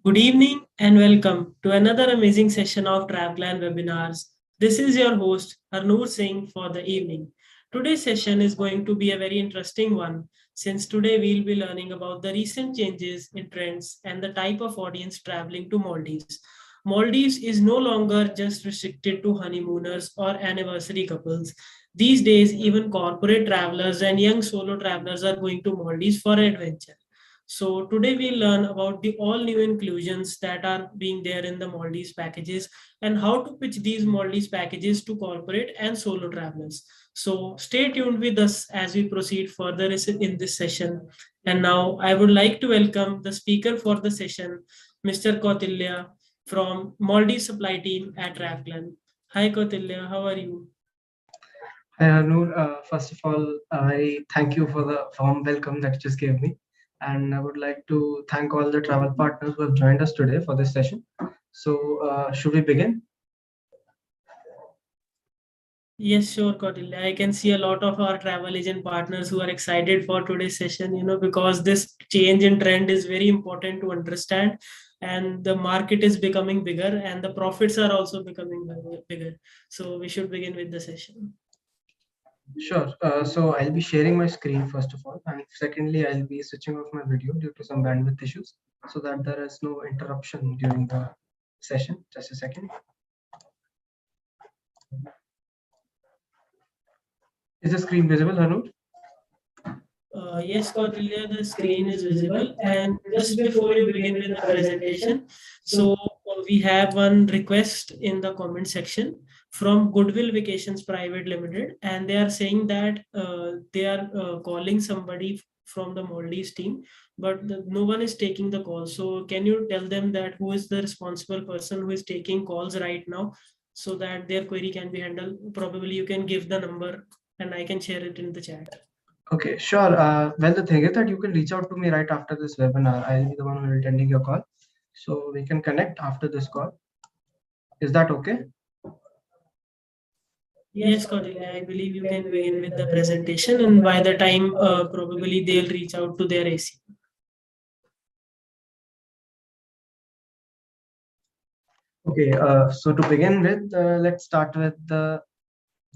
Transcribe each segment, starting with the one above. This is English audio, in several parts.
Good evening and welcome to another amazing session of Travelan webinars. This is your host Harnoor Singh for the evening. Today's session is going to be a very interesting one since today we'll be learning about the recent changes in trends and the type of audience traveling to Maldives. Maldives is no longer just restricted to honeymooners or anniversary couples. These days, even corporate travelers and young solo travelers are going to Maldives for adventure. So today we'll learn about the all new inclusions that are being there in the Maldives packages and how to pitch these Maldives packages to corporate and solo travelers. So stay tuned with us as we proceed further in this session. And now I would like to welcome the speaker for the session, Mr. Kautilya from Maldives supply team at Travelan. Hi Kautilya, how are you? Hi, Arnoor. First of all, I thank you for the warm welcome that you just gave me. And I would like to thank all the travel partners who have joined us today for this session. So, should we begin? Yes, sure, Kautilya. I can see a lot of our travel agent partners who are excited for today's session, because this change in trend is very important to understand. And the market is becoming bigger and the profits are also becoming bigger. So we should begin with the session. Sure. So, I'll be sharing my screen first of all. And secondly, I'll be switching off my video due to some bandwidth issues so that there is no interruption during the session. Just a second. Is the screen visible, Arnoor? Yes, Kautilya, the screen is visible. And just before you begin with the presentation, so we have one request in the comment section from Goodwill Vacations Private Limited, and they are saying that they are calling somebody from the Maldives team, but no one is taking the call. So can you tell them that who is the responsible person who is taking calls right now so that their query can be handled? Probably you can give the number and I can share it in the chat. Okay, sure. Well, the thing is that you can reach out to me right after this webinar. I'll be the one who will attending your call. So we can connect after this call. Is that okay? Yes, Cordelia, I believe you can begin with the presentation, and by the time probably they'll reach out to their AC. Okay, so to begin with, let's start with the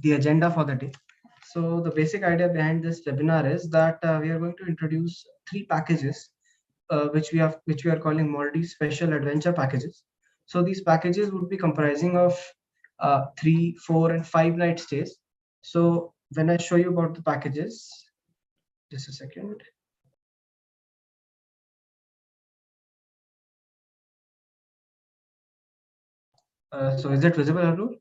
agenda for the day. So the basic idea behind this webinar is that we are going to introduce three packages, which we are calling Maldives Special Adventure Packages. So these packages would be comprising of 3, 4, and 5 night stays. So when I show you about the packages, just a second. So is it visible, Arun?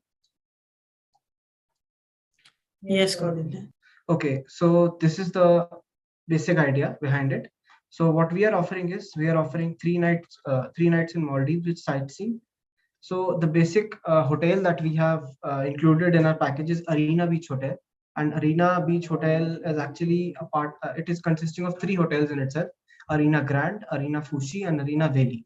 Yes, Cordelia. Okay, so this is the basic idea behind it. So what we are offering is we are offering 3 nights in Maldives with sightseeing. So the basic hotel that we have included in our package is Arena Beach Hotel. And Arena Beach Hotel is actually a part. It is consisting of 3 hotels in itself: Arena Grand, Arena Fushi, and Arena Valley.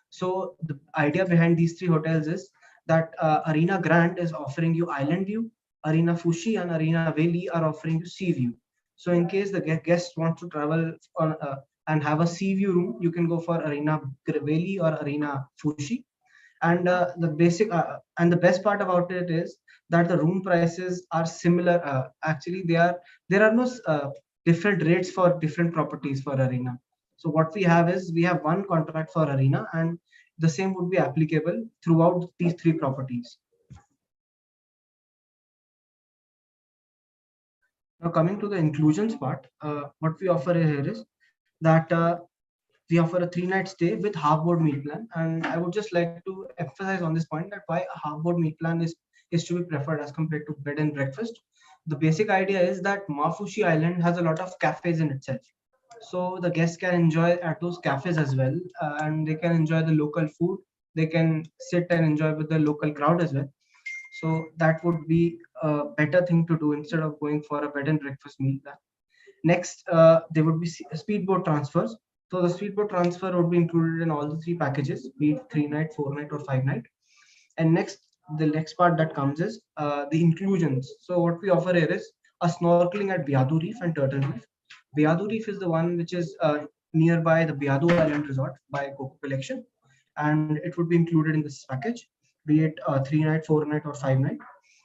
So the idea behind these 3 hotels is that Arena Grand is offering you island view, Arena Fushi and Arena Valley are offering you sea view. So in case the guests want to travel on and have a sea view room, you can go for Arena Valley or Arena Fushi. And the best part about it is that the room prices are similar. Actually, there are no different rates for different properties for Arena. So what we have is we have one contract for Arena, and the same would be applicable throughout these 3 properties. Now coming to the inclusions part, what we offer here is that we offer a 3 night stay with half board meal plan. And I would just like to emphasize on this point that why a half board meal plan is to be preferred as compared to bed and breakfast. The basic idea is that Mafushi Island has a lot of cafes in itself. So the guests can enjoy at those cafes as well, and they can enjoy the local food. They can sit and enjoy with the local crowd as well. So that would be a better thing to do instead of going for a bed and breakfast meal plan. Next, there would be speedboat transfers. So the speedboat transfer would be included in all the 3 packages, be it 3 night, 4 night, or 5 night. And next, the next part that comes is the inclusions. So what we offer here is a snorkeling at Dyadori Reef and Turtle Reef. Dyadori Reef is the one which is nearby the Dyadori Island Resort by Coco Collection. and it would be included in this package, be it 3 night, 4 night, or 5 night.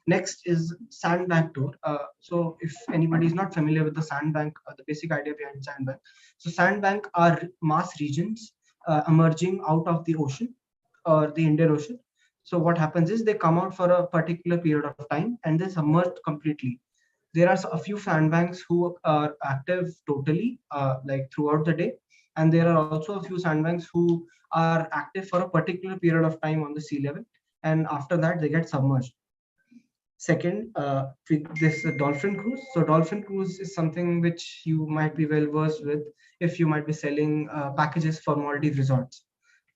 Next is sandbank tour. So if anybody is not familiar with the sandbank, the basic idea behind sandbank. So sandbank are mass regions emerging out of the ocean or the Indian Ocean. So what happens is they come out for a particular period of time and they submerge completely. There are a few sandbanks who are active totally, like throughout the day, and there are also a few sandbanks who are active for a particular period of time on the sea level, and after that they get submerged. Second, with this Dolphin Cruise. So Dolphin Cruise is something which you might be well versed with if you might be selling packages for Maldives resorts.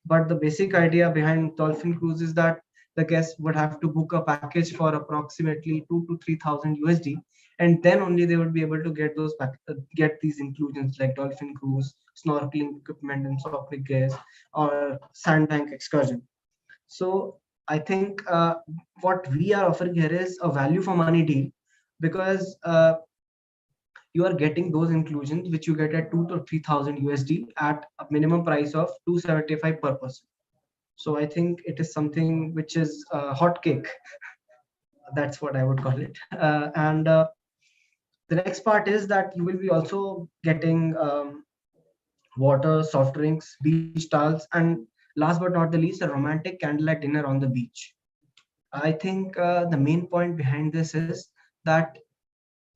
But the basic idea behind Dolphin Cruise is that the guests would have to book a package for approximately 2 to 3,000 USD, and then only they would be able to get get these inclusions like Dolphin Cruise, snorkeling equipment, and snorkeling gears, or sandbank excursion. So I think what we are offering here is a value for money deal, because you are getting those inclusions which you get at 2 to 3,000 USD at a minimum price of 275 per person. So I think it is something which is hot cake. That's what I would call it. And the next part is that you will be also getting water, soft drinks, beach towels, and last but not the least, a romantic candlelight dinner on the beach. I think the main point behind this is that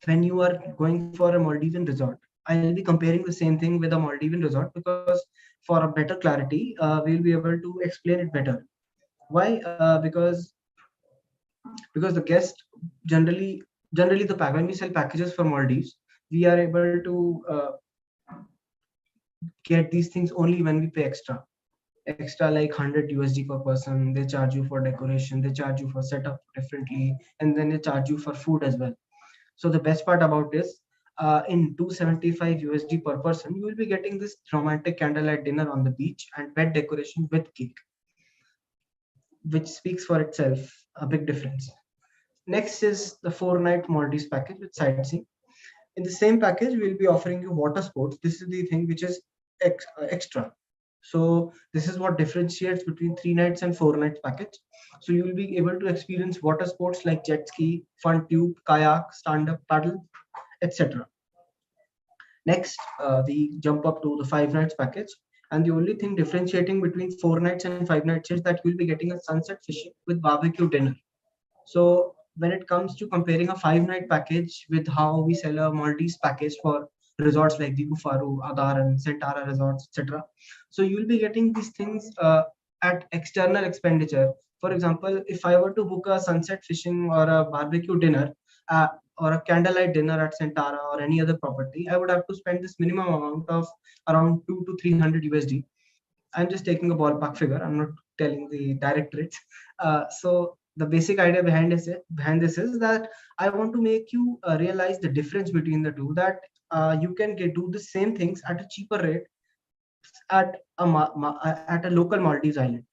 when you are going for a Maldivian resort, I'll be comparing the same thing with a Maldivian resort because for a better clarity, we'll be able to explain it better. Why? Because the guest generally the pack when we sell packages for Maldives, we are able to get these things only when we pay extra like 100 USD per person. They charge you for decoration, they charge you for setup differently, and then they charge you for food as well. So the best part about this, in 275 USD per person, you will be getting this romantic candlelight dinner on the beach and bed decoration with cake, which speaks for itself, a big difference. Next is the 4 night Maldives package with sightseeing. In the same package, we'll be offering you water sports. This is the thing which is extra. So this is what differentiates between 3 nights and 4 nights package. So you will be able to experience water sports like jet ski, fun tube, kayak, stand-up paddle, etc. Next, we jump up to the 5 nights package. And the only thing differentiating between 4 nights and 5 nights is that you'll be getting a sunset fishing with barbecue dinner. So when it comes to comparing a 5 night package with how we sell a Maldives package for resorts like Vigu Faru, Adar, and Sentara resorts, etc. So you'll be getting these things at external expenditure. For example, if I were to book a sunset fishing or a barbecue dinner uh, or a candlelight dinner at Sentara or any other property, I would have to spend this minimum amount of around 2 to 300 USD. I'm just taking a ballpark figure. I'm not telling the direct rates. So the basic idea behind this is that I want to make you realize the difference between the two. That you can do the same things at a cheaper rate at a local Maldives island,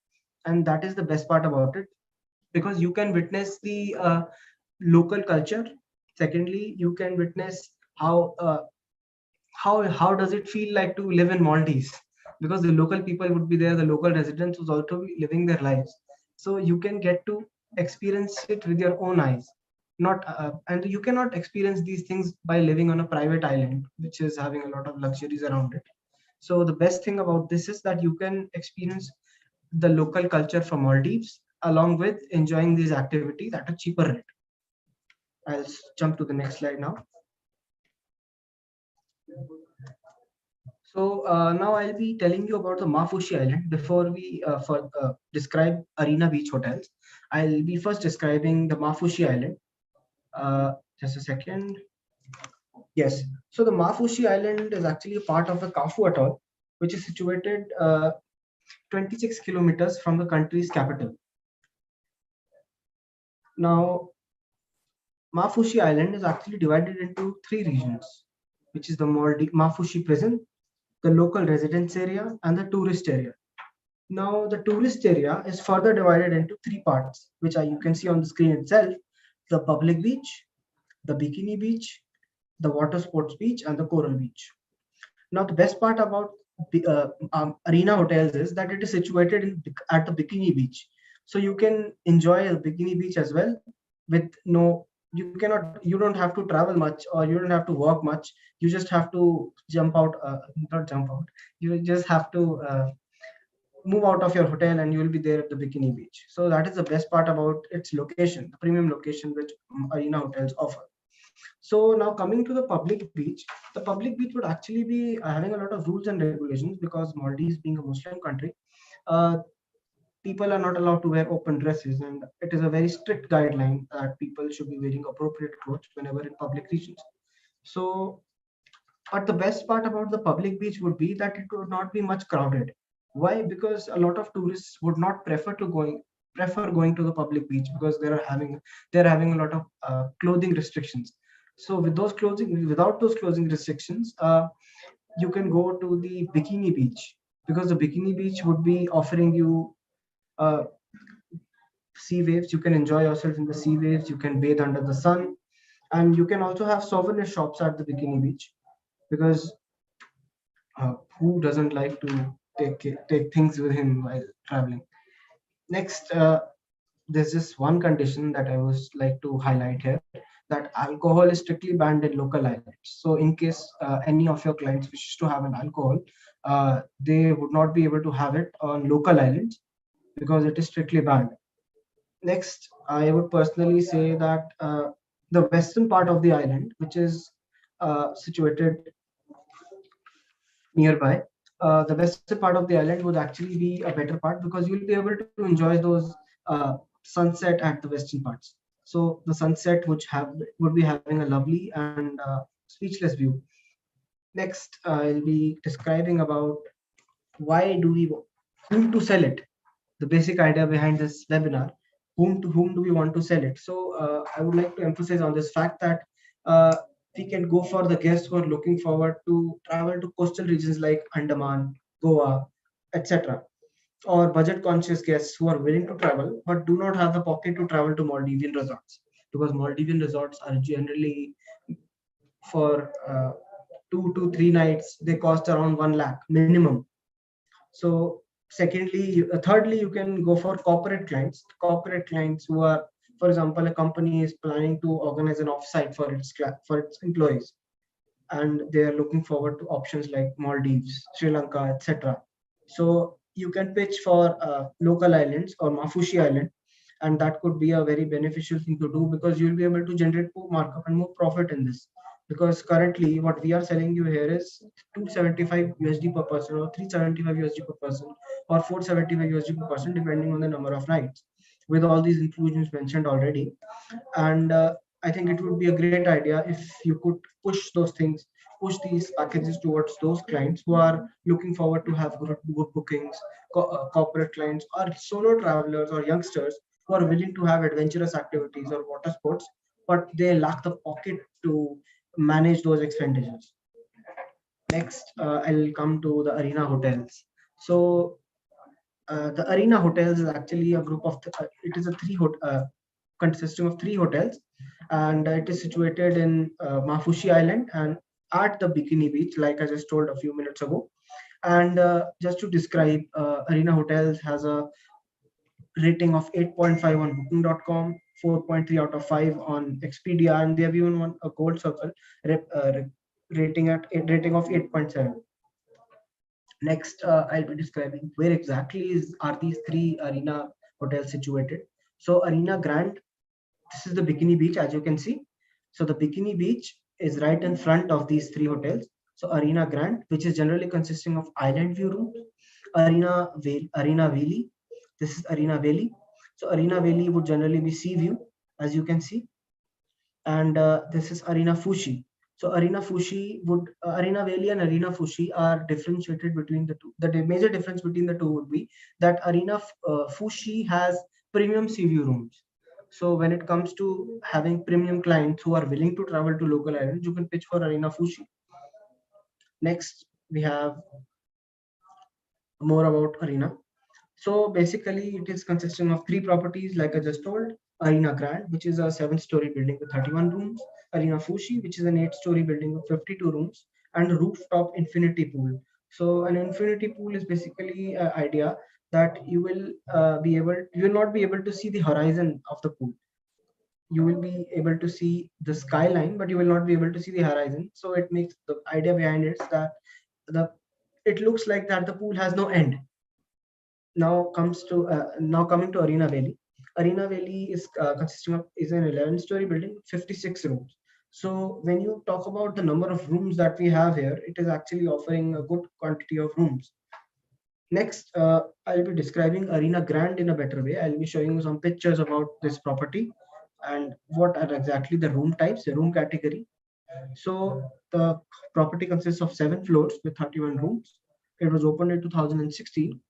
and that is the best part about it, because you can witness the local culture. Secondly, you can witness how does it feel like to live in Maldives, because the local people would be there, the local residents would also be living their lives. So you can get to experience it with your own eyes. Not and you cannot experience these things by living on a private island, which is having a lot of luxuries around it. So the best thing about this is that you can experience the local culture from Maldives along with enjoying these activities at a cheaper rate. I'll jump to the next slide now. So now I'll be telling you about the Mafushi Island. Before we describe Arena Beach hotels, I'll be first describing the Mafushi Island. Just a second. Yes. So the Mafushi Island is actually a part of the Kafu Atoll, which is situated 26 kilometers from the country's capital. Now, Mafushi Island is actually divided into 3 regions, which is the Mafushi prison, the local residence area, and the tourist area. Now, the tourist area is further divided into 3 parts, which you can see on the screen itself: the public beach, the bikini beach, the water sports beach, and the coral beach. Now, the best part about Arena Hotels is that it is situated at the Bikini Beach, so you can enjoy a Bikini Beach as well with no. You don't have to travel much, or you don't have to walk much. You just have to jump out, not jump out. You just have to move out of your hotel and you will be there at the Bikini Beach. So that is the best part about its location, the premium location which Arena Hotels offer. So now coming to the public beach, the public beach would actually be having a lot of rules and regulations because Maldives being a Muslim country, uh, people are not allowed to wear open dresses, and it is a very strict guideline that people should be wearing appropriate clothes whenever in public regions. So but the best part about the public beach would be that it would not be much crowded. Why? Because a lot of tourists would not prefer going to the public beach because they're having a lot of clothing restrictions. So without those clothing restrictions, you can go to the bikini beach, because the bikini beach would be offering you uh, sea waves. You can enjoy yourself in the sea waves. You can bathe under the sun, and you can also have souvenir shops at the bikini beach, because who doesn't like to take things with him while traveling. Next, there's just one condition that I would like to highlight here, that alcohol is strictly banned in local islands. So in case any of your clients wishes to have an alcohol, they would not be able to have it on local islands because it is strictly banned. Next, I would personally say that the western part of the island, which is situated nearby. The western part of the island would actually be a better part because you'll be able to enjoy those uh, sunset at the western parts. So the sunset would be having a lovely and speechless view. Next, I'll be describing about why do we whom to sell it. The basic idea behind this webinar: whom do we want to sell it? So I would like to emphasize on this fact that uh, we can go for the guests who are looking forward to travel to coastal regions like Andaman, Goa, etc., or budget conscious guests who are willing to travel but do not have the pocket to travel to Maldivian resorts, because Maldivian resorts are generally for 2 to 3 nights they cost around 1 lakh minimum. So thirdly, you can go for corporate clients who are, for example, a company is planning to organize an offsite for its employees, and they are looking forward to options like Maldives, Sri Lanka, etc. So you can pitch for local islands or Mafushi Island, and that could be a very beneficial thing to do because you'll be able to generate more markup and more profit in this. Because currently, what we are selling you here is 275 USD per person, or 375 USD per person, or 475 USD per person, depending on the number of nights, with all these inclusions mentioned already. And I think it would be a great idea if you could push these packages towards those clients who are looking forward to have good bookings, corporate clients, or solo travelers or youngsters who are willing to have adventurous activities or water sports, but they lack the pocket to manage those expenditures. Next, I'll come to the Arena Hotels. So the Arena Hotels is actually a group of it is a consisting of three hotels, and it is situated in Mafushi Island and at the Bikini Beach, like I just told a few minutes ago. And just to describe, Arena Hotels has a rating of 8.5 on Booking.com, 4.3 out of 5 on Expedia, and they have even won a gold circle rating of 8.7. Next, I'll be describing where exactly are these three Arena hotels situated. So Arena Grand, this is the Bikini Beach, as you can see. So the Bikini Beach is right in front of these three hotels. So Arena Grand, which is generally consisting of island view rooms, Arena Valley. This is Arena Valley. So Arena Valley would generally be sea view, as you can see, and this is Arena Fushi. So Arena Valley and Arena Fushi are differentiated between the two. The major difference between the two would be that Arena Fushi has premium sea view rooms. So when it comes to having premium clients who are willing to travel to local islands, you can pitch for Arena Fushi. Next, we have more about Arena. So basically, it is consisting of three properties, like I just told. Arena Grand, which is a 7-story building with 31 rooms. Arena Fushi, which is an 8-story building with 52 rooms, and a rooftop infinity pool. So an infinity pool is basically an idea that you will not be able to see the horizon of the pool. You will be able to see the skyline, but you will not be able to see the horizon. So it makes the idea behind it is that the it looks like that the pool has no end. Now coming to Arena Valley. Arena Valley is consisting of is an 11-story building, 56 rooms. So when you talk about the number of rooms that we have here, it is actually offering a good quantity of rooms. Next, I'll be describing Arena Grand in a better way. I'll be showing you some pictures about this property and what are exactly the room types, the room category. So the property consists of 7 floors with 31 rooms. It was opened in 2016.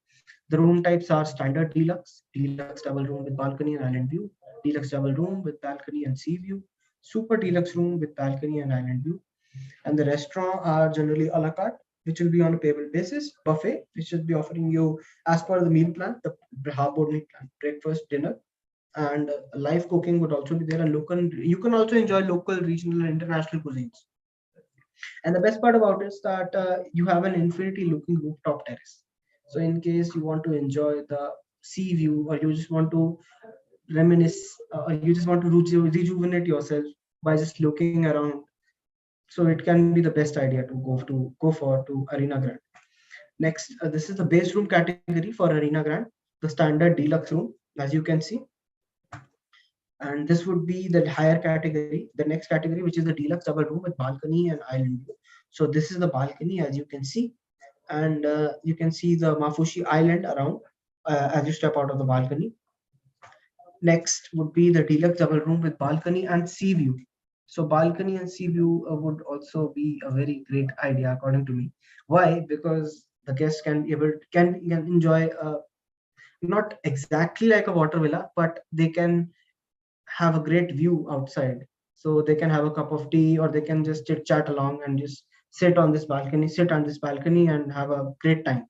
The room types are standard deluxe, deluxe double room with balcony and island view, deluxe double room with balcony and sea view, super deluxe room with balcony and island view. And the restaurant are generally a la carte, which will be on a payable basis, buffet, which should be offering you as per the meal plan, the half board meal plan, breakfast, dinner, and live cooking would also be there. And local, you can also enjoy local, regional, and international cuisines. And the best part about it is that you have an infinity looking rooftop terrace. So in case you want to enjoy the sea view, or you just want to reminisce, or you just want to rejuvenate yourself by just looking around, so it can be the best idea to go for to Arena Grand. Next, this is the base room category for Arena Grand, the standard deluxe room, as you can see. And this would be the higher category, the next category, which is the deluxe double room with balcony and island view. So this is the balcony, as you can see, and you can see the Mafushi Island around as you step out of the balcony. Next would be the deluxe double room with balcony and sea view. So balcony and sea view would also be a very great idea according to me. Why? Because the guests can enjoy not exactly like a water villa, but they can have a great view outside. So they can have a cup of tea, or they can just chit chat along and just sit on this balcony and have a great time.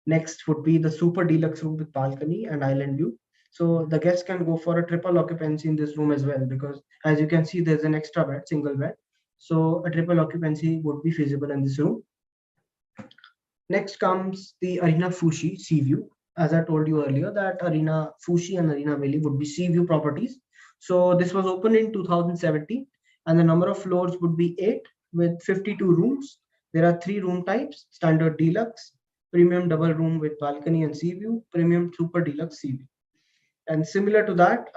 Next would be the super deluxe room with balcony and island view. So the guests can go for a triple occupancy in this room as well, because as you can see, there's an extra bed, single bed. So a triple occupancy would be feasible in this room. Next comes the Arena Fushi Sea View. As I told you earlier, that Arena Fushi and Arena Valley would be sea view properties. So this was opened in 2017, and the number of floors would be 8 with 52 rooms. There are 3 room types: standard deluxe, premium double room with balcony and sea view, premium super deluxe sea view. And similar to that,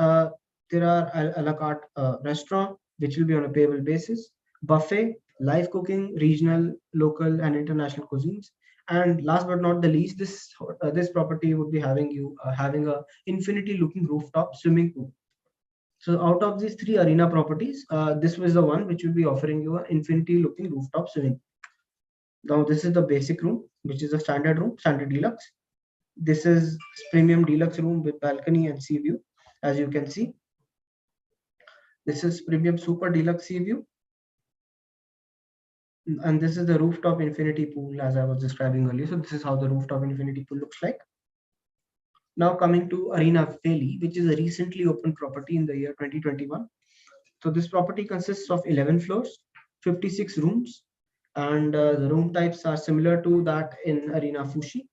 there are a la carte restaurant, which will be on a payable basis, buffet, live cooking, regional, local, and international cuisines. And last but not the least, this property would be having a infinity looking rooftop swimming pool. So out of these 3 arena properties, this was the one which will be offering you an infinity looking rooftop swimming pool. Now this is the basic room, which is a standard room, standard deluxe. This is premium deluxe room with balcony and sea view, as you can see. This is premium super deluxe sea view. And this is the rooftop infinity pool, as I was describing earlier. So this is how the rooftop infinity pool looks like. Now coming to Arena Valley, which is a recently opened property in the year 2021. So this property consists of 11 floors, 56 rooms, and the room types are similar to that in Arena Fushi.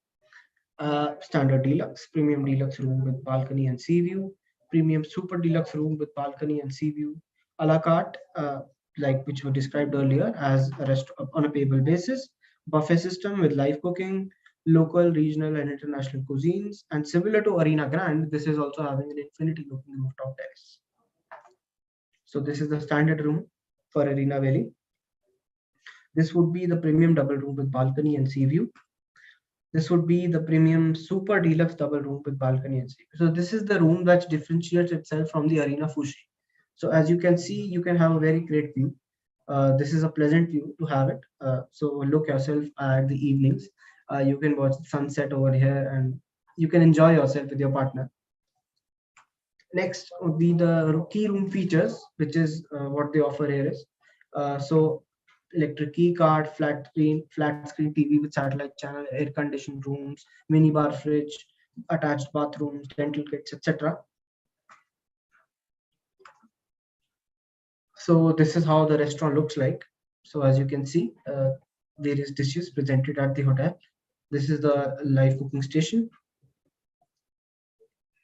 Standard deluxe, premium deluxe room with balcony and sea view, premium super deluxe room with balcony and sea view, a la carte, like which were described earlier as a rest on a payable basis, buffet system with live cooking, local, regional, and international cuisines, and similar to Arena Grand, this is also having an infinity looking rooftop terrace. So this is the standard room for Arena Valley. This would be the premium double room with balcony and sea view. This would be the premium super deluxe double room with balcony and sea. So this is the room that differentiates itself from the Arena Fushi. So as you can see, you can have a very great view. This is a pleasant view to have it. So look yourself at the evenings. You can watch the sunset over here, and you can enjoy yourself with your partner. Next would be the key room features, which is what they offer here is. So electric key card, flat screen TV with satellite channel, air conditioned rooms, mini bar fridge, attached bathrooms, dental kits, etc. So this is how the restaurant looks like. So as you can see, various dishes presented at the hotel. This is the live cooking station.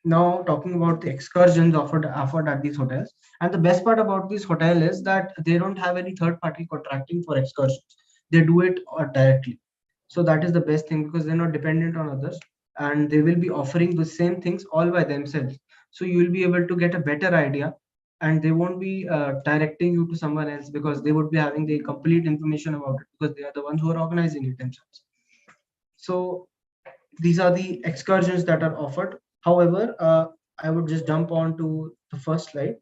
Now talking about the excursions offered at these hotels, and the best part about this hotel is that they don't have any third party contracting for excursions. They do it directly. So that is the best thing because they're not dependent on others, and they will be offering the same things all by themselves. So you will be able to get a better idea, and they won't be directing you to someone else because they would be having the complete information about it because they are the ones who are organizing it themselves. So these are the excursions that are offered. However, I would just jump on to the first slide,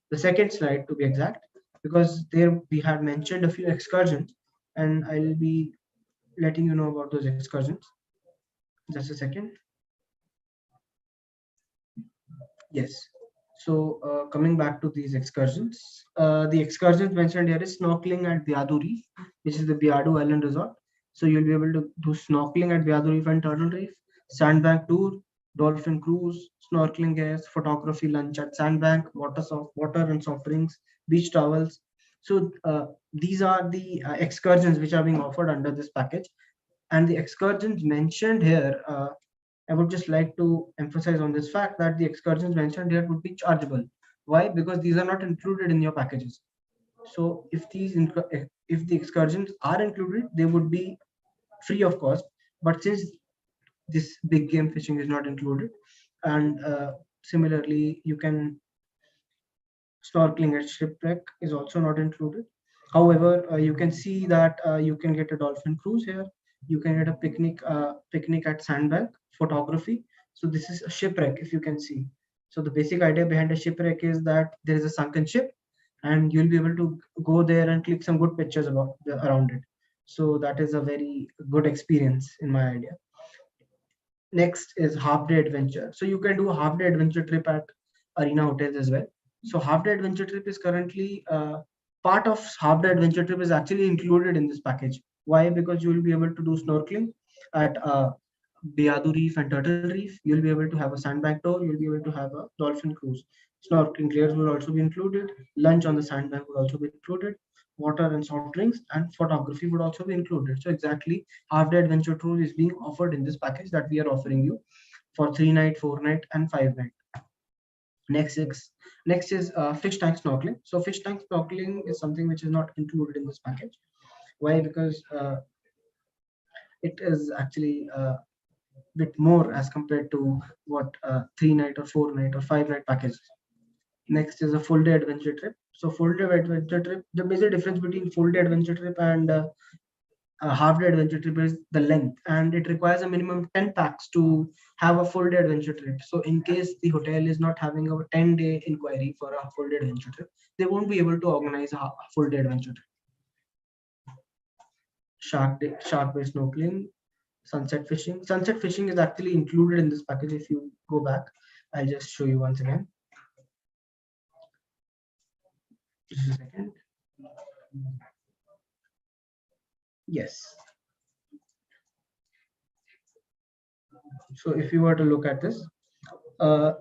the second slide to be exact, because there we had mentioned a few excursions, and I'll be letting you know about those excursions. Just a second. Yes. So coming back to these excursions, the excursions mentioned here is snorkeling at Dyadori, which is the Dyadori Island resort. So you'll be able to do snorkeling at Dyadori Reef and Turtle Reef, sandbank tour, dolphin cruise, snorkeling gears, photography, lunch at sandbank, water and soft drinks, beach towels. So these are the excursions which are being offered under this package, and the excursions mentioned here. I would just like to emphasize on this fact that the excursions mentioned here would be chargeable. Why? Because these are not included in your packages. So if the excursions are included, they would be free of cost. But since this big game fishing is not included, and similarly, you can snorkeling at Shipwreck is also not included. However, you can see that you can get a dolphin cruise here. You can get a picnic at Sandbank, photography. So this is a shipwreck, if you can see. So the basic idea behind a shipwreck is that there is a sunken ship, and you'll be able to go there and click some good pictures around it. So that is a very good experience in my idea. Next is half day adventure. So you can do a half day adventure trip at Arena Hotels as well. So half day adventure trip is currently part of half day adventure trip is actually included in this package. Why? Because you will be able to do snorkeling at Deadu Reef and Turtle Reef. You'll be able to have a sandbank tour. You'll be able to have a dolphin cruise. Snorkeling gears will also be included. Lunch on the sandbank will also be included. Water and soft drinks and photography would also be included. So exactly, half day adventure tour is being offered in this package that we are offering you for 3 night, 4 night, and 5 night. Next is fish tank snorkeling. So fish tank snorkeling is something which is not included in this package. Why? Because it is actually bit more as compared to what 3 night or 4 night or 5 night packages. Next is a full day adventure trip. So full day adventure trip, the major difference between full day adventure trip and a half day adventure trip is the length, and it requires a minimum 10 packs to have a full day adventure trip. So in case the hotel is not having a 10-day inquiry for a full day adventure trip, they won't be able to organize a full day adventure trip. Shark based snorkeling, sunset fishing. Sunset fishing is actually included in this package. If you go back, I'll just show you once again. Just a second. Yes. So if you were to look at this, uh,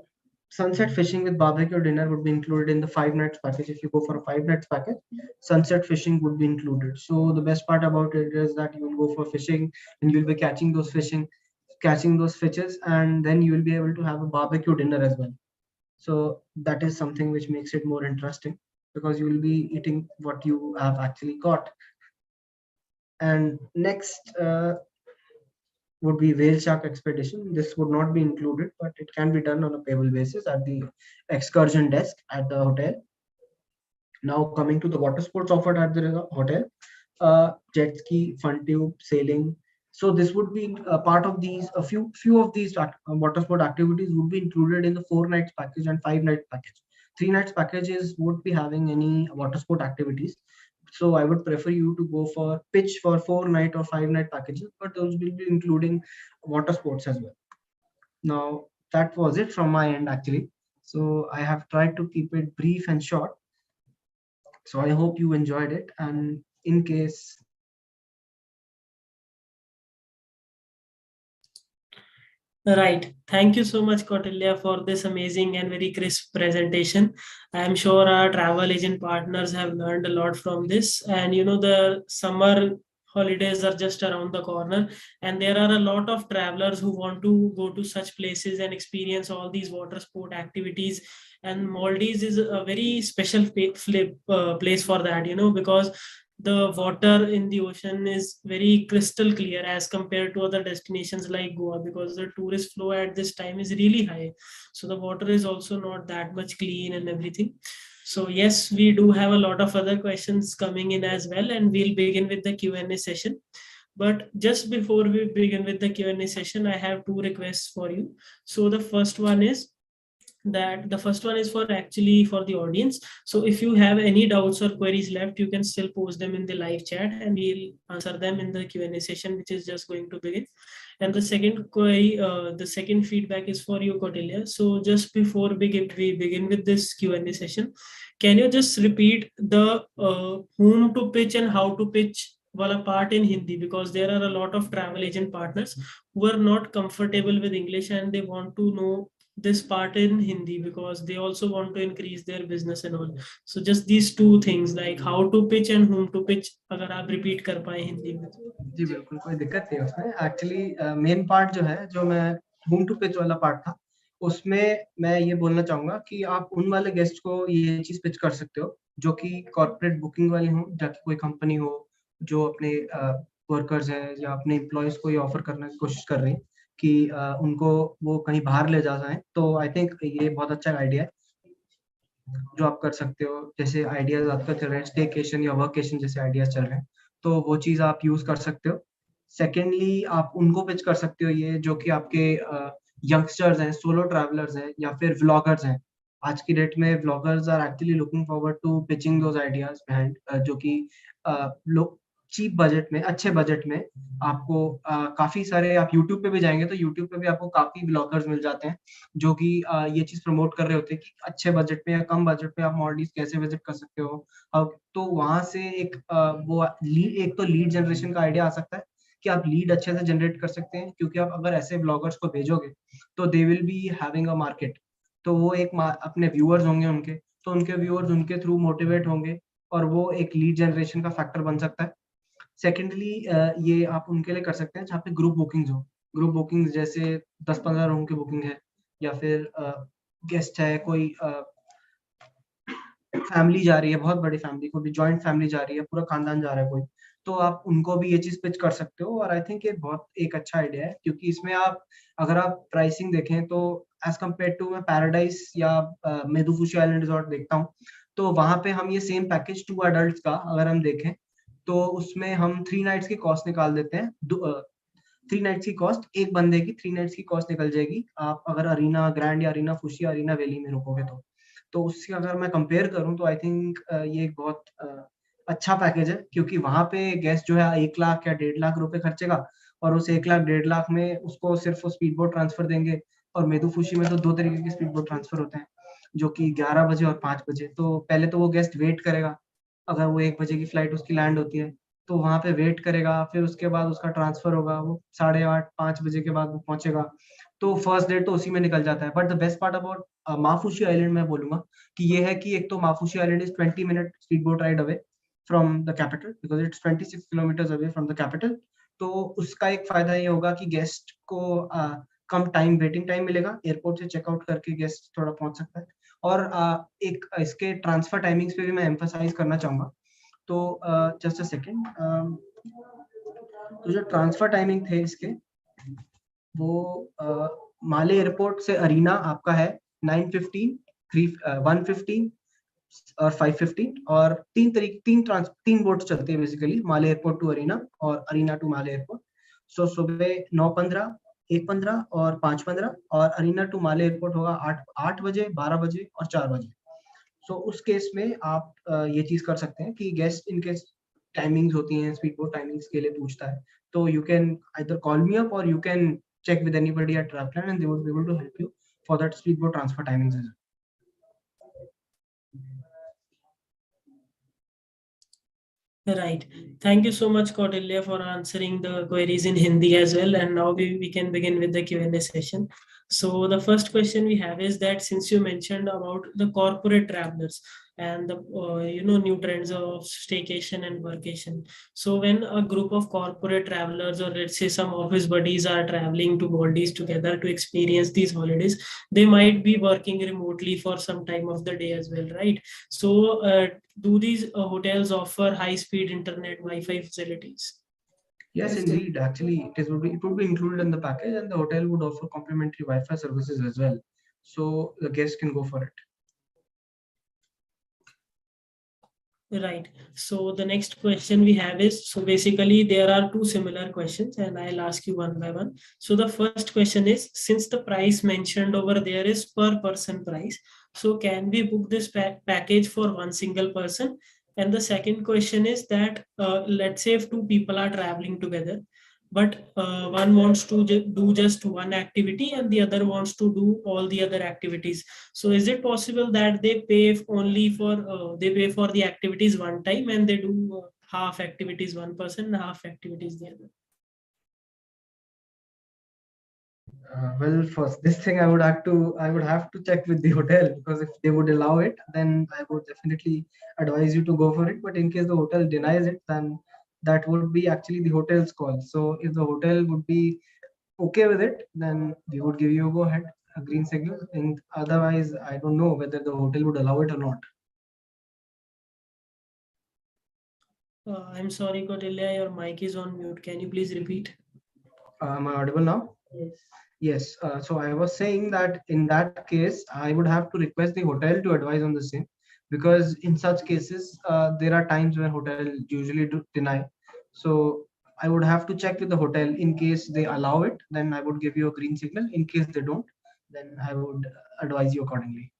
sunset fishing with barbecue dinner would be included in the 5 nights package. If you go for a 5 nights package, sunset fishing would be included. So the best part about it is that you will go for fishing and you'll be catching those fishes, and then you will be able to have a barbecue dinner as well. So that is something which makes it more interesting because you will be eating what you have actually caught. And next would be whale shark expedition. This would not be included, but it can be done on a payable basis at the excursion desk at the hotel. Now coming to the water sports offered at the hotel, jet ski, fun tube, sailing. So this would be a part of these. A few of these water sport activities would be included in the 4 nights package and 5 nights package. 3 nights packages would be having any water sport activities. So I would prefer you to go for pitch for 4 night or 5 night packages, but those will be including water sports as well. Now that was it from my end actually. So I have tried to keep it brief and short. So I hope you enjoyed it. And in case Right. Thank you so much, Kautilya, for this amazing and very crisp presentation. I am sure our travel agent partners have learned a lot from this. And the summer holidays are just around the corner, and there are a lot of travelers who want to go to such places and experience all these water sport activities. And Maldives is a very special place for that, because the water in the ocean is very crystal clear as compared to other destinations like Goa, because the tourist flow at this time is really high. So the water is also not that much clean and everything. So yes, we do have a lot of other questions coming in as well, and we'll begin with the Q&A session. But just before we begin with the Q&A session, I have two requests for you. So the first one is for actually for the audience. So if you have any doubts or queries left, you can still post them in the live chat, and we'll answer them in the Q&A session, which is just going to begin. And the second query, the second feedback is for you, Cordelia. So just before we begin with this Q&A session, can you just repeat the whom to pitch and how to pitch wala part in Hindi, because there are a lot of travel agent partners who are not comfortable with English and they want to know this part in Hindi because they also want to increase their business and all. So just these two things, like how to pitch and whom to pitch, अगर आप repeat कर पाए हिंदी में. जी बिल्कुल, कोई दिक्कत नहीं है उसमें। एक्चुअली मेन पार्ट जो है, जो मैं होम टू पिच वाला पार्ट था, उसमें मैं ये बोलना चाहूँगा कि आप उन वाले गेस्ट को ये चीज़ पिच कर सकते हो, जो कि कॉर्पोरेट बुकिंग वाले हों, जाकि कोई कंपनी हो, जो अपने वर्कर्स हैं या अपने एम्प्लॉइज़ को ये ऑफ़र करने की कोशिश कर रही है कि उनको वो कहीं बाहर ले जा जाएँ। तो आई थिंक ये बहुत अच्छा आइडिया है, जो आप कर सकते हो। जैसे आइडियाज़ आपका चल रहे हैं, स्टेकेशन या वर्केशन जैसे आइडियाज़ चल रहे हैं, तो वो चीज़ आप यूज़ कर सकते हो। सेकेंडली आप उनको पिच कर सकते हो ये, जो कि आपके यंगस्टर्स हैं, सोलो ट्रैवलर्स हैं या फिर व्लॉगर्स हैं। आज की डेट में vloggers are actually looking forward to pitching those ideas behind, जो कि लोग चीप बजट में, अच्छे बजट में आपको काफ़ी सारे, आप यूट्यूब पे भी जाएँगे तो यूट्यूब पे भी आपको काफ़ी व्लॉगर्स मिल जाते हैं, जो कि ये चीज़ प्रमोट कर रहे होते हैं कि अच्छे बजट में या कम बजट में आप मालदीव्स कैसे विज़िट कर सकते हो। तो वहाँ से एक एक तो लीड जनरेशन का आइडिया आ सकता है कि आप लीड अच्छे से जनरेट कर सकते हैं, क्योंकि आप अगर ऐसे व्लॉगर्स को भेजोगे, तो they will be having a market. तो वो एक अपने व्यूअर्स होंगे उनके, तो उनके व्यूअर्स उनके थ्रू मोटिवेट होंगे और वो एक लीड जनरेशन का फैक्टर बन सकता है। सेकेंडली ये आप उनके लिए कर सकते हैं जहाँ पे ग्रुप बुकिंग्स हो। ग्रुप बुकिंग्स जैसे 10-15 रूम की बुकिंग है, या फिर गेस्ट है, कोई फैमिली जा रही है, बहुत बड़ी फैमिली, कोई भी जॉइंट फैमिली जा रही है, पूरा खानदान जा रहा है कोई, तो आप उनको भी ये चीज़ पिच कर सकते हो। और आई थिंक ये बहुत एक अच्छा आइडिया है, क्योंकि इसमें आप अगर आप प्राइसिंग देखें तो एज़ कम्पेयर्ड टू मैं पैराडाइज़ या मेदुफुशी आइलैंड रिज़ॉर्ट देखता हूँ, तो वहाँ पे हम ये सेम पैकेज 2 एडल्ट्स का अगर हम देखें, तो उसमें हम 3 नाइट्स की कॉस्ट निकाल देते हैं। 3 नाइट्स की कॉस्ट, एक बंदे की 3 नाइट्स की कॉस्ट निकल जाएगी, आप अगर अरीना ग्रैंड या अरीना फुशी या अरीना वैली में रुकोगे तो। तो उससे अगर मैं कंपेयर करूँ तो आई थिंक ये एक बहुत अच्छा पैकेज है, क्योंकि वहाँ पे गेस्ट जो है 1 लाख या 1.5 लाख रुपए खर्चेगा, और उस 1 लाख 1.5 लाख में उसको सिर्फ वो स्पीड बोट ट्रांसफर देंगे। और मेदुफुशी में तो 2 तरीके के स्पीड बोट ट्रांसफर होते हैं, जो कि 11 बजे और 5 बजे। तो पहले तो वो गेस्ट वेट करेगा, अगर वो 1 बजे की फ्लाइट उसकी लैंड होती है, तो वहाँ पे वेट करेगा, फिर उसके बाद उसका ट्रांसफर होगा, वो 8:30-5 बजे के बाद वो पहुँचेगा। तो फर्स्ट डे तो उसी में निकल जाता है। But the best part about Maafushi island मैं बोलूँगा कि ये है कि एक तो Maafushi island is 20 minute speed boat ride away from the capital, because it's 26 kilometres away from the capital. तो उसका एक फ़ायदा ये होगा कि गेस्ट को कम टाइम, वेटिंग टाइम मिलेगा, एयरपोर्ट से चेकआउट करके गेस्ट थोड़ा पहुँच सकता है। और एक इसके ट्रांसफर टाइमिंग्स पे भी मैं एम्फसाइज़ करना चाहूँगा। तो जस्ट अ सेकंड, तो जो ट्रांसफर टाइमिंग थे इसके, वो माले एयरपोर्ट से अरीना आपका है 9:15, 1:15 और 5:15, और 3 बोट्स चलती है basically, Male airport to Arena और Arena to Male airport. So सुबह 9:15, 1:15 और 5:15, और अरीना टू माले एयरपोर्ट होगा 8 बजे, 12 बजे और 4 बजे। सो उस केस में आप ये चीज़ कर सकते हैं कि गेस्ट इनके टाइमिंग्स होती हैं, स्पीड बोट टाइमिंग्स के लिए पूछता है, तो you can either call me up or you can check with anybody at Traveler and they will be able to help you for that speedboat transfer timings as well. Right. Thank you so much, Cordelia, for answering the queries in Hindi as well. And now we can begin with the Q&A session. So the first question we have is that since you mentioned about the corporate travelers and the new trends of staycation and workation. So when a group of corporate travelers or let's say some office buddies are traveling to Maldives together to experience these holidays, they might be working remotely for some time of the day as well, right? So do these hotels offer high-speed internet Wi-Fi facilities? Yes, indeed. Actually, it would be included in the package, and the hotel would offer complimentary Wi-Fi services as well, so the guest can go for it. Right. So the next question we have is, so basically there are two similar questions and I'll ask you one by one. So the first question is, since the price mentioned over there is per person price, so can we book this package for one single person? And the second question is that, let's say if two people are traveling together, but one wants to do just one activity and the other wants to do all the other activities, so is it possible that they pay for the activities one time and they do half activities one person and half activities the other? Well, first, this thing I would have to check with the hotel, because if they would allow it, then I would definitely advise you to go for it. But in case the hotel denies it, then that would be actually the hotel's call. So if the hotel would be okay with it, then we would give you a go ahead, a green signal. And otherwise, I don't know whether the hotel would allow it or not. I'm sorry, Cordelia, your mic is on mute, can you please repeat? Am I audible now? Yes. Yes. So I was saying that in that case, I would have to request the hotel to advise on the same, because in such cases, there are times when hotel usually do deny. So I would have to check with the hotel. In case they allow it, then I would give you a green signal. In case they don't, then I would advise you accordingly.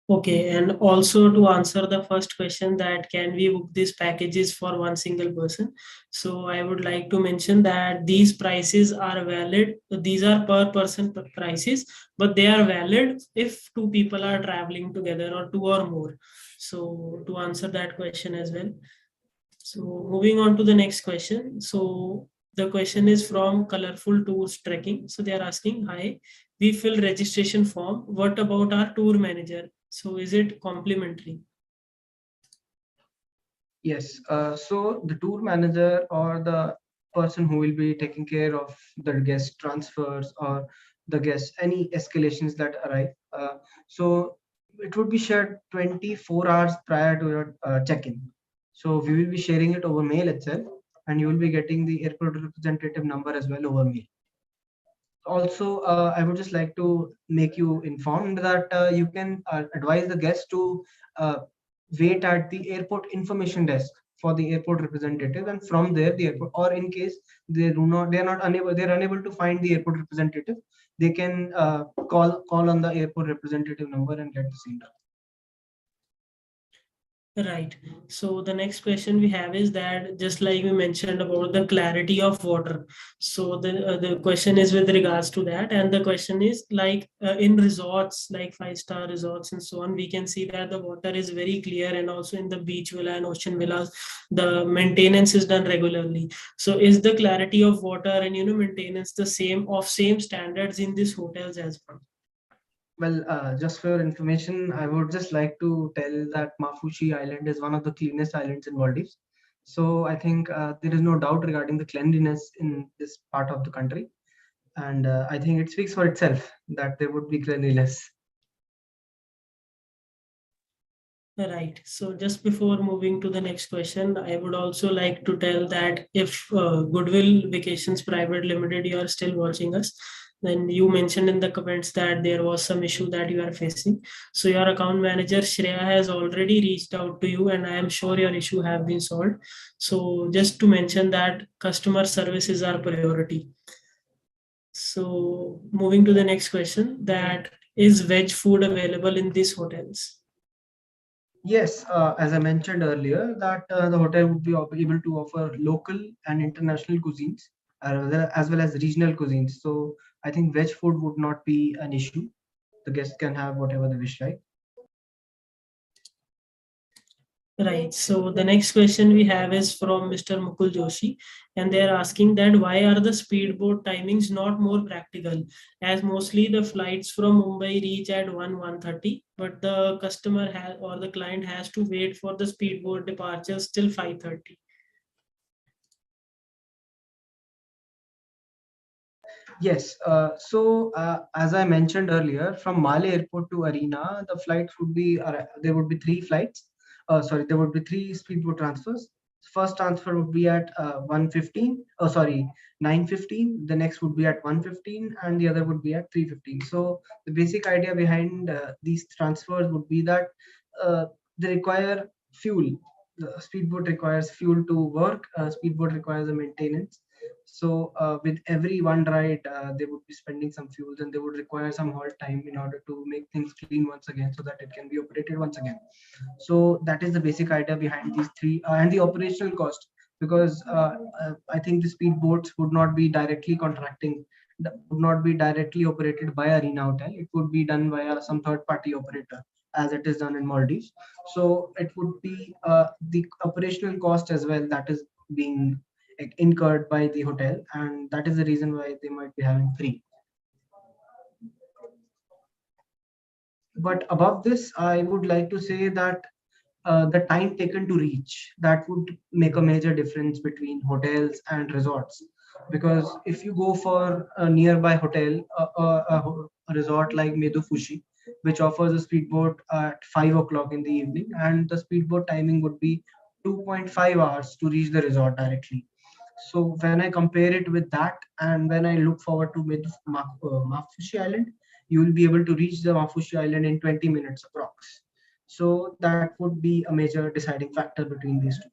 Okay, and also to answer the first question that can we book these packages for one single person? So I would like to mention that these prices are valid. These are per person prices, but they are valid if two people are traveling together or two or more. So to answer that question as well. So moving on to the next question. So the question is from Colorful Tours Trekking. So they are asking, hi, we fill registration form. What about our tour manager? So is it complimentary? Yes. So the tour manager or the person who will be taking care of the guest transfers or the guest any escalations that arrive. So it would be shared 24 hours prior to your check-in. So we will be sharing it over mail itself, and you will be getting the airport representative number as well over mail. Also, I would just like to make you informed that you can advise the guests to uh, wait at the airport information desk for the airport representative, and from there the airport, or in case they're unable to find the airport representative, they can call on the airport representative number and get the same done. Right. So the next question we have is that just like we mentioned about the clarity of water. So the question is with regards to that, and the question is like in resorts like five-star resorts and so on, we can see that the water is very clear, and also in the beach villa and ocean villas, the maintenance is done regularly. So is the clarity of water and maintenance the same standards in these hotels as well? Well, just for your information, I would just like to tell that Mafushi Island is one of the cleanest islands in Maldives. So I think there is no doubt regarding the cleanliness in this part of the country, and I think it speaks for itself that there would be cleanliness. Right. So just before moving to the next question, I would also like to tell that if Goodwill Vacations Private Limited, you are still watching us, then you mentioned in the comments that there was some issue that you are facing. So your account manager Shreya has already reached out to you, and I am sure your issue have been solved. So just to mention that customer service is our priority. So moving to the next question, that is veg food available in these hotels? Yes, as I mentioned earlier, that the hotel would be able to offer local and international cuisines, as well as regional cuisines. So I think veg food would not be an issue. The guests can have whatever they wish, right? Right. So the next question we have is from Mr. Mukul Joshi, and they are asking that why are the speedboat timings not more practical? As mostly the flights from Mumbai reach at 1:30, but the customer has or the client has to wait for the speedboat departures till 5:30. Yes. As I mentioned earlier, from Male Airport to Arena, the flights would be there would be three flights. Sorry, there would be three speedboat transfers. First transfer would be at 1:15. Oh, sorry, 9:15. The next would be at 1:15, and the other would be at 3:15. So the basic idea behind these transfers would be that uh, they require fuel. The speedboat requires fuel to work. Speedboat requires a maintenance. So with every one ride, they would be spending some fuels and they would require some halt time in order to make things clean once again so that it can be operated once again. So that is the basic idea behind these three and the operational cost, because I think the speedboats would not be directly contracting, would not be directly operated by Arena Hotel. It would be done via some third party operator as it is done in Maldives. So it would be the operational cost as well that is being incurred by the hotel, and that is the reason why they might be having three. But above this, I would like to say that the time taken to reach, that would make a major difference between hotels and resorts, because if you go for a nearby hotel, a resort like Medufushi, which offers a speedboat at 5 o'clock in the evening, and the speedboat timing would be 2.5 hours to reach the resort directly. So when I compare it with that, and when I look forward to Mafushi Island, you will be able to reach the Mafushi Island in 20 minutes approx. So that would be a major deciding factor between these two.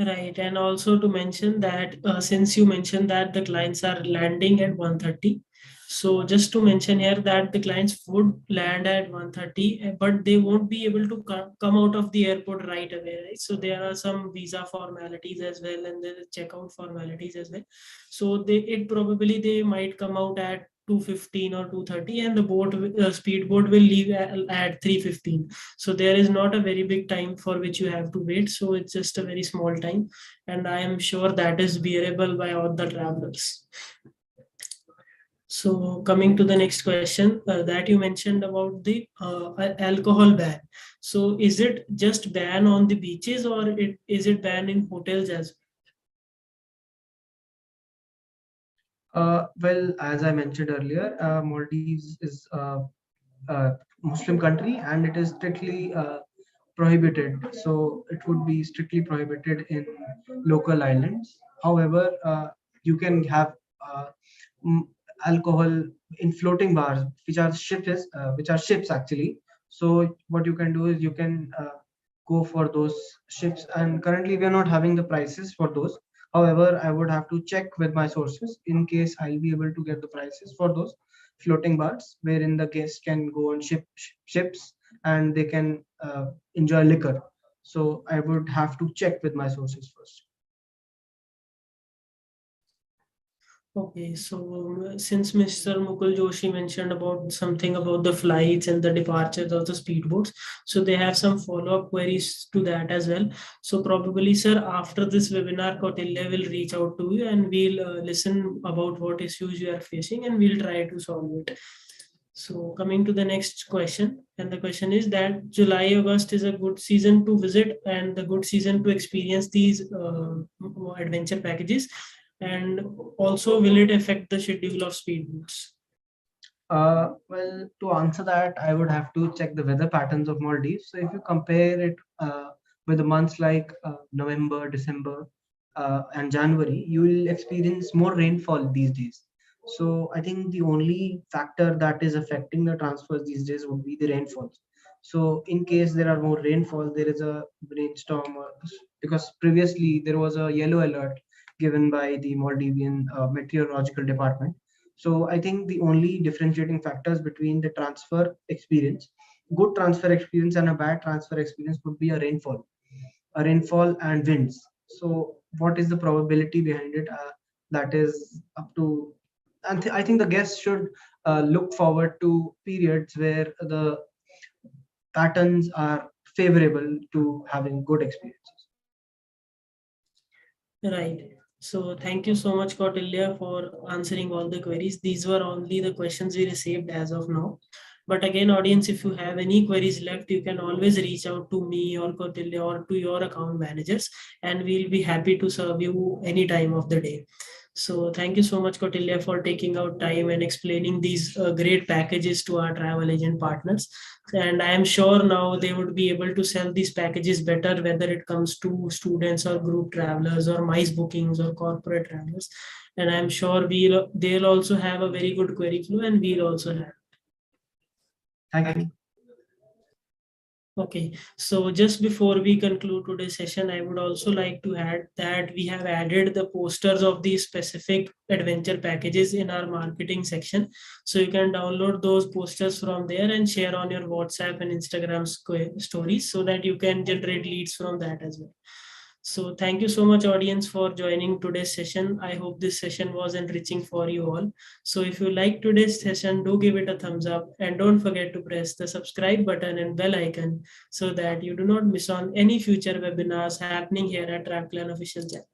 Right, and also to mention that since you mentioned that the clients are landing at 1:30, so just to mention here that the clients would land at 1:30, but they won't be able to come out of the airport right away, right? So there are some visa formalities as well, and the checkout formalities as well. So it probably they might come out at 2:15 or 2:30, and the speedboat will leave at 3:15. So there is not a very big time for which you have to wait, so it's just a very small time, and I am sure that is bearable by all the travelers. So coming to the next question that you mentioned about the alcohol ban. So is it just ban on the beaches, or is it ban in hotels as Well, as I mentioned earlier, Maldives is a Muslim country and it is strictly prohibited. So it would be strictly prohibited in local islands. However, you can have uh, mm, alcohol in floating bars, which are ships actually. So what you can do is you can go for those ships, and currently we are not having the prices for those. However, I would have to check with my sources in case I'll be able to get the prices for those floating bars, wherein the guests can go on ships and they can enjoy liquor. So I would have to check with my sources first. Okay, so since Mr. Mukul Joshi mentioned about something about the flights and the departures of the speedboats, so they have some follow-up queries to that as well. So probably, sir, after this webinar, Kautilya will reach out to you and we'll listen about what issues you are facing and we'll try to solve it. So coming to the next question, and the question is that July, August is a good season to visit and the good season to experience these adventure packages. And also, will it affect the schedule of speedboats? Well, to answer that, I would have to check the weather patterns of Maldives. So if you compare it with the months like November, December, and January, you will experience more rainfall these days. So I think the only factor that is affecting the transfers these days would be the rainfalls. So in case there are more rainfall, there is a brainstorm, because previously there was a yellow alert given by the Maldivian meteorological department. So I think the only differentiating factors between the transfer experience, good transfer experience and a bad transfer experience would be a rainfall and winds. So what is the probability behind it? That is up to, and I think the guests should look forward to periods where patterns are favorable to having good experiences. Right. So thank you so much, Kautilya, for answering all the queries. These were only the questions we received as of now. But again, audience, if you have any queries left, you can always reach out to me or Kautilya or to your account managers, and we'll be happy to serve you any time of the day. So thank you so much, Kautilya, for taking out time and explaining these great packages to our travel agent partners. And I am sure now they would be able to sell these packages better, whether it comes to students or group travelers or mice bookings or corporate travelers. And I'm sure they'll also have a very good query flow, and we'll also have. Thank you. Okay, so just before we conclude today's session, I would also like to add that we have added the posters of these specific adventure packages in our marketing section. So you can download those posters from there and share on your WhatsApp and Instagram stories so that you can generate leads from that as well. So thank you so much, audience, for joining today's session. I hope this session was enriching for you all. So if you like today's session, do give it a thumbs up and don't forget to press the subscribe button and bell icon so that you do not miss on any future webinars happening here at TravelPlan official channel.